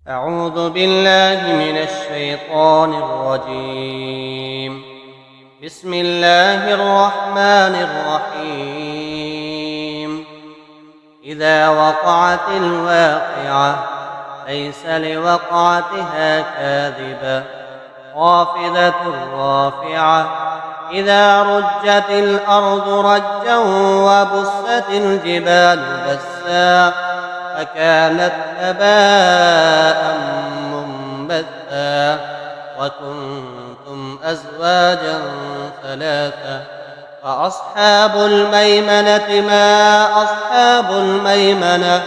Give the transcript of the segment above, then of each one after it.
أعوذ بالله من الشيطان الرجيم. بسم الله الرحمن الرحيم. إذا وقعت الواقعة ليس لوقعتها كاذبة خافضة رافعة إذا رجت الأرض رجا وبست الجبال بسا فكانت هباء منبثا وكنتم أزواجا ثلاثة فأصحاب الميمنة ما أصحاب الميمنة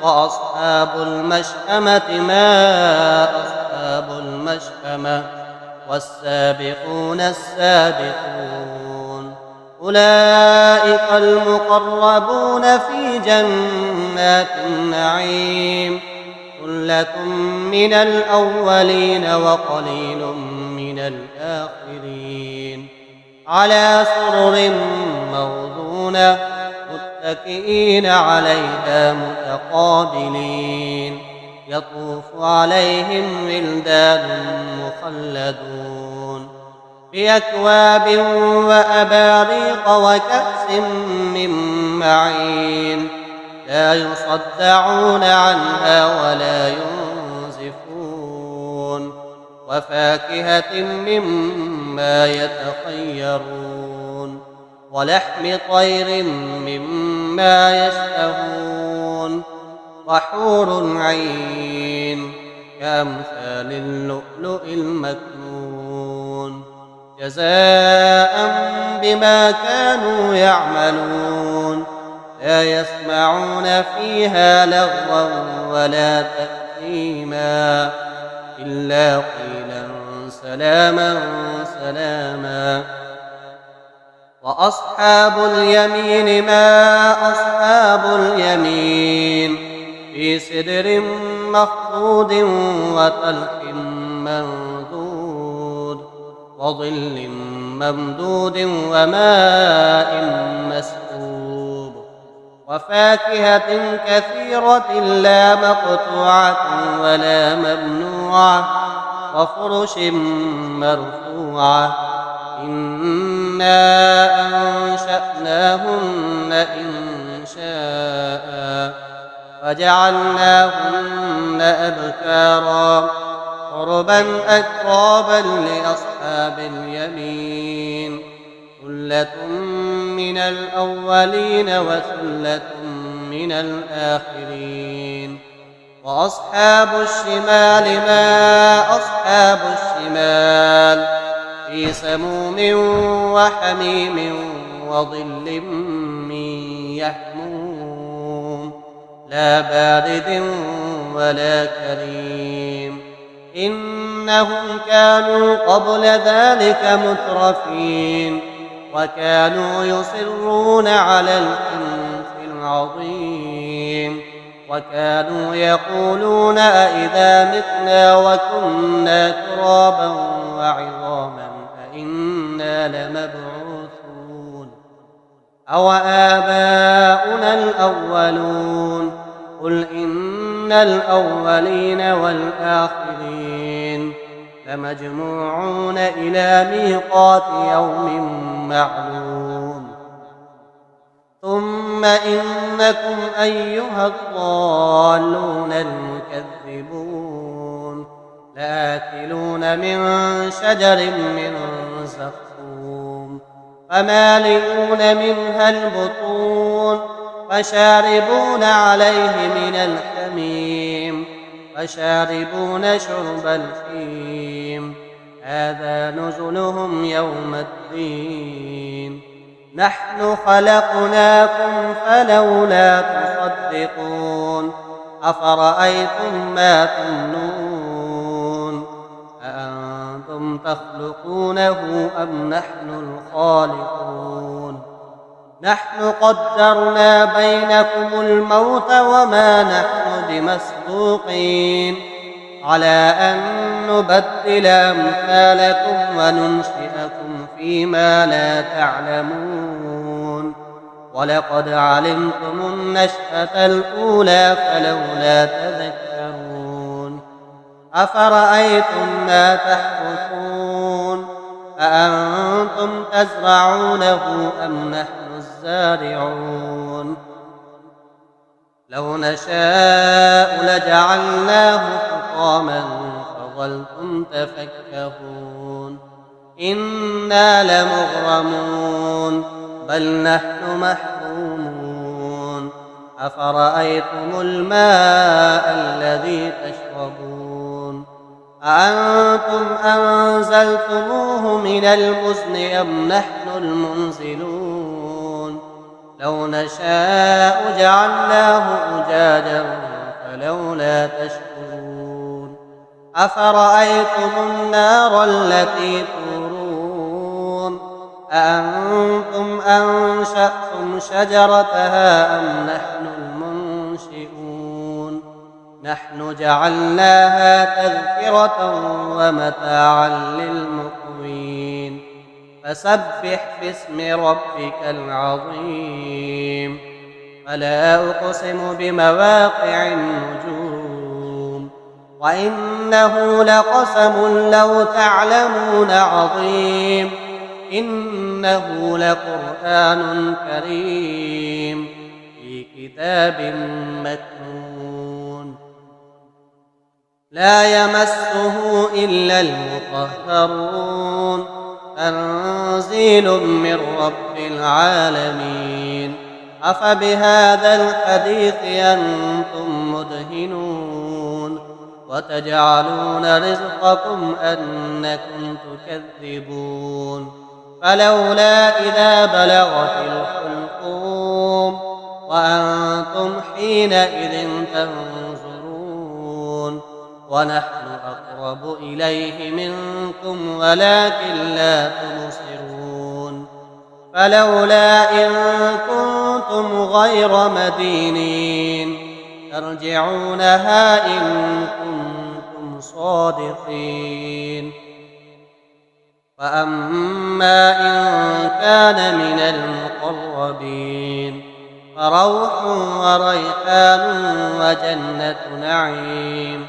وأصحاب المشأمة ما أصحاب المشأمة والسابقون السابقون أولئك المقربون في جنات النعيم ثلة من الأولين وقليل من الآخرين على سرر موضونة متكئين عليها متقابلين يطوف عليهم ولدان مخلدون بأكواب وأباريق وكأس من معين لا يصدعون عنها ولا ينزفون وفاكهة مما يتخيرون ولحم طير مما يشتهون وحور عين كأمثال اللؤلؤ المكنون جزاء بما كانوا يعملون لا يسمعون فيها لغوا ولا تأثيما إلا قيلا سلاما سلاما وأصحاب اليمين ما أصحاب اليمين في سدر مخضود وطلح منضود وظل ممدود وماء مسكوب وفاكهة كثيرة لا مقطوعة ولا ممنوعة وفرش مرفوعة إنا أنشأناهن إنشاء وجعلناهن أبكارا عربا أترابا لأصحاب اليمين ثلة من الأولين وثلة من الآخرين وأصحاب الشمال ما أصحاب الشمال في سموم وحميم وظل من يحموم لا بارد ولا كريم إنهم كانوا قبل ذلك مترفين وكانوا يصرون على الحنث العظيم وكانوا يقولون أئذا متنا وكنا ترابا وعظاما أئنا لمبعوثون أو آباؤنا الأولون قل إن الأولين والآخرين لمجموعون إلى ميقات يوم معلوم ثم إنكم أيها الضالون المكذبون لآكلون من شجر من زقوم فمالئون منها البطون فشاربون عليه من الحميم فشاربون شرب الحميم هذا نزلهم يوم الدين نحن خلقناكم فلولا تصدقون أفرأيتم ما تمنون أأنتم تخلقونه أم نحن الخالقون نحن قدرنا بينكم الموت وما نحن بمسبوقين على أن نبدل أمثالكم وننشئكم فيما لا تعلمون ولقد علمتم النشأة الأولى فلولا تذكرون أفرأيتم ما تحرثون أأنتم تزرعونه أم نحن الزارعون لو نشاء لجعلناه حطاما فظلتم تفكهون إنا لمغرمون بل نحن محرومون أفرأيتم الماء الذي تشربون أأنتم أنزلتموه من المزن أم نحن المنزلون لو نشاء جعلناه أجاجا فلولا تشكرون أفرأيتم النار التي تورون أأنتم أنشأتم شجرتها أم نحن المنشئون نحن جعلناها تذكرة ومتاعا للمقوين فسبح باسم ربك العظيم فلا أقسم بمواقع النجوم وإنه لقسم لو تعلمون عظيم إنه لقرآن كريم في كتاب مكنون لا يمسه إلا المطهرون تنزيل من رب العالمين أفبهذا الحديث أنتم مدهنون وتجعلون رزقكم أنكم تكذبون فلولا إذا بلغت الحلقوم وأنتم حينئذ تنظرون ونحن أقرب إليه منكم ولكن لا تبصرون فلولا إن كنتم غير مدينين ترجعونها إن كنتم صادقين فأما إن كان من المقربين فروح وريحان وجنة نعيم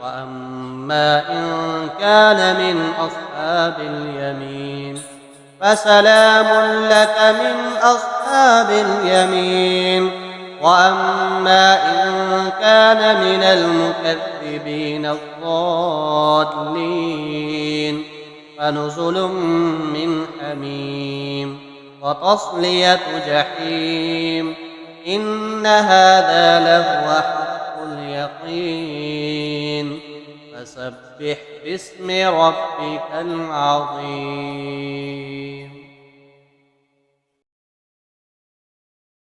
وأما إن كان من أصحاب اليمين فسلام لك من أصحاب اليمين وأما إن كان من المكذبين الضالين فنزل من حميم وتصلية جحيم إن هذا لهو حق اليقين فسبح باسم ربك العظيم